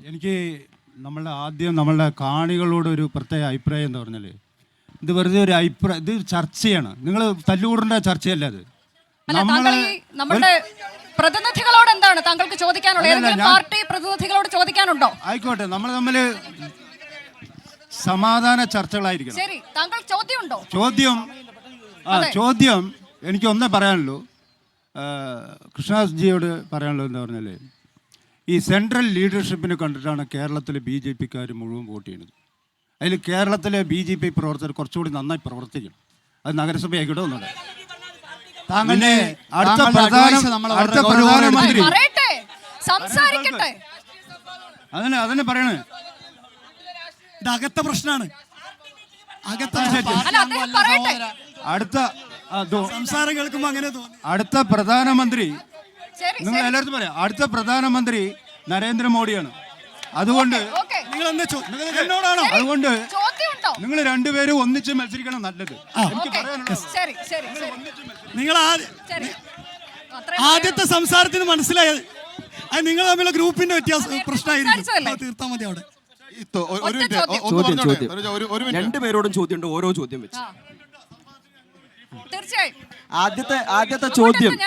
എനിക്ക് നമ്മളുടെ കാണികളോട് ഒരു പ്രത്യേക അഭിപ്രായം എന്ന് പറഞ്ഞാൽ ഇത് വെറുതെ ഒരു അഭിപ്രായം, ഇത് ചർച്ചയാണ്. നിങ്ങൾ തല്ലുകൂടേണ്ട ചർച്ചയല്ല അത്. നമ്മുടെ പ്രതിനിധികളോട് എന്താണ് താങ്കൾക്ക് ചോദിക്കാനുള്ളത്? ഏതെങ്കിലും പാർട്ടി പ്രതിനിധികളോട് ചോദിക്കാനുണ്ടോ? ആയിക്കോട്ടെ, നമ്മൾ തമ്മിൽ സമാധാന ചർച്ചകളായിരിക്കണം. ശരി, താങ്കൾ ചോദ്യമുണ്ടോ? ചോദ്യം എനിക്ക് ഒന്നേ പറയാനുള്ളൂ. കൃഷ്ണദാസ്ജിയോട് പറയാനുള്ളത് എന്താ പറഞ്ഞാൽ, ഈ സെൻട്രൽ ലീഡർഷിപ്പിനെ കണ്ടിട്ടാണ് കേരളത്തിലെ BJPക്കാർ മുഴുവൻ വോട്ട് ചെയ്യുന്നത്. അതിൽ കേരളത്തിലെ BJP പ്രവർത്തകർ കുറച്ചുകൂടി നന്നായി പ്രവർത്തിക്കണം. അത് നഗരസഭ ആയിക്കോട്ടെ ഒന്നുണ്ട്. താങ്കളുടെ അടുത്ത പ്രധാനമന്ത്രി അതിനെ പറയണേ, ഇത് അകത്ത പ്രശ്നമാണ്. സംസാരം കേൾക്കുമ്പോ അങ്ങനെ തോന്നി. അടുത്ത പ്രധാനമന്ത്രി, നിങ്ങൾ എല്ലായിടത്തും പറയാം, അടുത്ത പ്രധാനമന്ത്രി നരേന്ദ്രമോദിയാണ്. അതുകൊണ്ട് അതുകൊണ്ട് നിങ്ങൾ രണ്ടുപേരും ഒന്നിച്ച് മത്സരിക്കണം നല്ലത്. എനിക്ക് പറയാനുള്ളത് നിങ്ങൾ ആദ്യത്തെ സംസാരത്തിന് മനസ്സിലായത് അത് നിങ്ങൾ തമ്മിലുള്ള ഗ്രൂപ്പിന്റെ വ്യത്യാസം പ്രശ്നമായിരിക്കും. തീർത്താൽ മതി അവിടെ. രണ്ടുപേരോടും ചോദ്യമുണ്ട്, ഓരോ ചോദ്യം വെച്ച്. ആദ്യത്തെ ചോദ്യം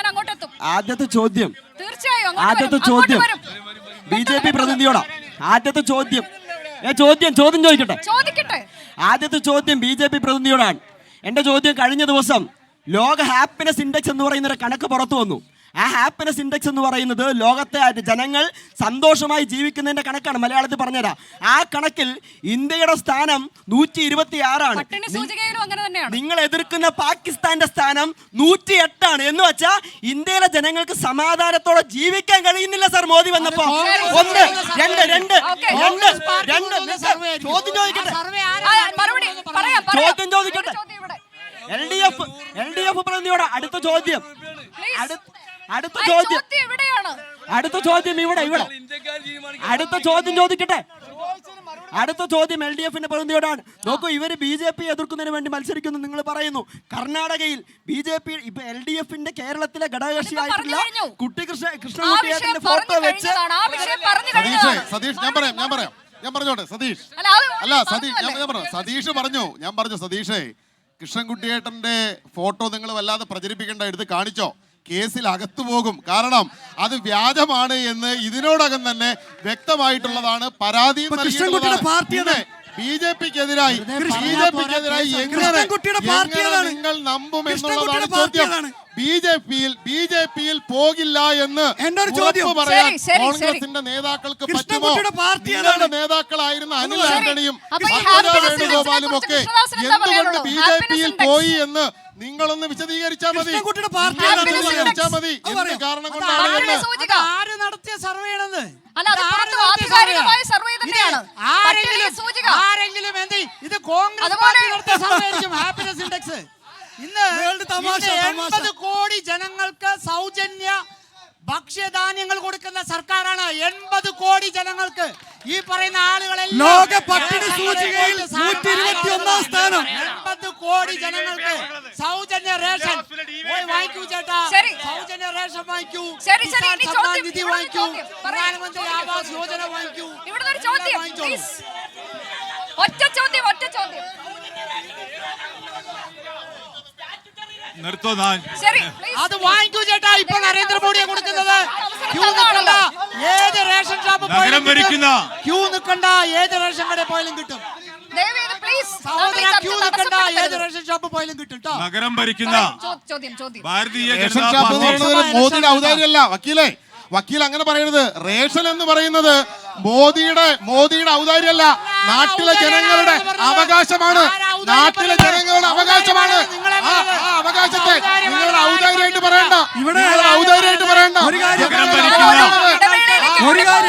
BJP പ്രതിനിധിയോടാ. ആദ്യത്തെ ചോദ്യം ചോദിക്കട്ടെ. ആദ്യത്തെ ചോദ്യം BJP പ്രതിനിധിയോടാണ്. എന്റെ ചോദ്യം, കഴിഞ്ഞ ദിവസം ലോക ഹാപ്പിനെസ് ഇൻഡെക്സ് എന്ന് പറയുന്ന ഒരു കണക്ക് പുറത്തു വന്നു. ആ ഹാപ്പിനെസ് ഇൻഡെക്സ് എന്ന് പറയുന്നത് ലോകത്തെ ജനങ്ങൾ സന്തോഷമായി ജീവിക്കുന്നതിന്റെ കണക്കാണ്. മലയാളത്തിൽ പറഞ്ഞുതരാം. ആ കണക്കിൽ ഇന്ത്യയുടെ സ്ഥാനം 126ആണ്. നിങ്ങൾ എതിർക്കുന്ന പാകിസ്ഥാന്റെ സ്ഥാനം 108ആണ്. എന്ന് വെച്ചാൽ ഇന്ത്യയിലെ ജനങ്ങൾക്ക് സമാധാനത്തോടെ ജീവിക്കാൻ കഴിയുന്നില്ല സർ മോദി വന്നപ്പോ. ഒന്ന് രണ്ട് ചോദ്യം ചോദിക്കട്ടെ. LDF പ്രതിനിധിയോട് അടുത്ത ചോദ്യം ഇവിടെ. അടുത്ത ചോദ്യം ചോദിക്കട്ടെ. അടുത്ത ചോദ്യം LDFന്റെ പ്രതിനിധിയോടാണ്. നോക്കൂ, ഇവര് BJP എതിർക്കുന്നതിന് വേണ്ടി മത്സരിക്കുന്നു നിങ്ങൾ പറയുന്നു. കർണാടകയിൽ BJP ഇപ്പൊ LDFന്റെ കേരളത്തിലെ ഘടകകക്ഷിയായിട്ടുള്ള കൃഷ്ണൻകുട്ടിയുടെ ഫോട്ടോ വെച്ച് സതീഷ് ഞാൻ പറഞ്ഞോട്ടെ. സതീഷ് പറഞ്ഞു സതീഷേ, കൃഷ്ണൻകുട്ടിയേട്ടന്റെ ഫോട്ടോ നിങ്ങൾ വല്ലാതെ പ്രചരിപ്പിക്കേണ്ട, എടുത്ത് കാണിച്ചോ, കേസിൽ അകത്തു പോകും. കാരണം അത് വ്യാജമാണ് എന്ന് ഇതിനോടകം തന്നെ വ്യക്തമായിട്ടുള്ളതാണ്. പരാതി ബിജെപിക്കെതിരായി എങ്ങനെ നിങ്ങൾ നമ്പുമെന്നുള്ളതാണ് ചോദ്യം. ബിജെപിയിൽ പോകില്ല എന്ന് പറയാൻ കോൺഗ്രസിന്റെ നേതാക്കൾക്ക് പറ്റുമോ? നിങ്ങളുടെ നേതാക്കളായിരുന്ന അനിൽ ആന്റണിയും വേണുഗോപാലും ഒക്കെ എന്തുകൊണ്ട് BJPയിൽ പോയി എന്ന് നിങ്ങളൊന്ന് വിശദീകരിച്ചാൽ മതി. എന്ത് കാരണം കൊണ്ടാണ്? ആര് നടത്തിയ സർവേയാണെന്ന് ആരെങ്കിലും ഇത് കോൺഗ്രസ് നടത്തിയ സർവേ ആയിരിക്കും. ഹാപ്പിനെസ് ഇൻഡെക്സ് ഇന്ന് 80 കോടി ജനങ്ങൾക്ക് സൗജന്യ ഭക്ഷ്യധാന്യങ്ങൾ കൊടുക്കുന്ന സർക്കാരാണ്. 80 കോടി ജനങ്ങൾക്ക്. ഈ പറയുന്ന ആളുകളെല്ലാം ലോക പട്ടിണി സൂചികയിൽ 121 സ്ഥാനം. 80 കോടി ജനങ്ങൾക്ക് സൗജന്യ റേഷൻ വാങ്ങിക്കൂ ചേട്ടാ. സൗജന്യ റേഷൻ വാങ്ങിക്കൂ, സമ്മാൻ നിധി വാങ്ങിക്കൂ, പ്രധാനമന്ത്രി ആവാസ് യോജന വാങ്ങിക്കൂ. അത് വാങ്ങിക്കൂ ചേട്ടാ. ഇപ്പൊ നരേന്ദ്രമോദിയെ കൊടുക്കുന്നത്. ക്യൂ നിൽക്കണ്ട, ഏത് റേഷൻ ഷോപ്പ് പോയാലും ക്യൂ നിൽക്കണ്ട, ഏത് റേഷൻ കടയിൽ പോയാലും കിട്ടും. ക്യൂ നിൽക്കണ്ട, ഏത് റേഷൻ ഷോപ്പ് പോയാലും കിട്ടും. നഗരം ഭരിക്കുന്ന ഭാരതീയ മോദിയുടെ ഔദാര്യമല്ല വക്കീലേ. വക്കീൽ അങ്ങനെ പറയരുത്. റേഷൻ എന്ന് പറയുന്നത് മോദിയുടെ ഔദാര്യമല്ല, നാട്ടിലെ ജനങ്ങളുടെ അവകാശമാണ്. നാട്ടിലെ ജനങ്ങളുടെ അവകാശമാണ്. ആ അവകാശത്തെ നിങ്ങളുടെ ഔദാര്യമായിട്ട് പറയണ്ട. ഔദാര്യമായിട്ട് പറയണ്ട. ഒരു കാര്യം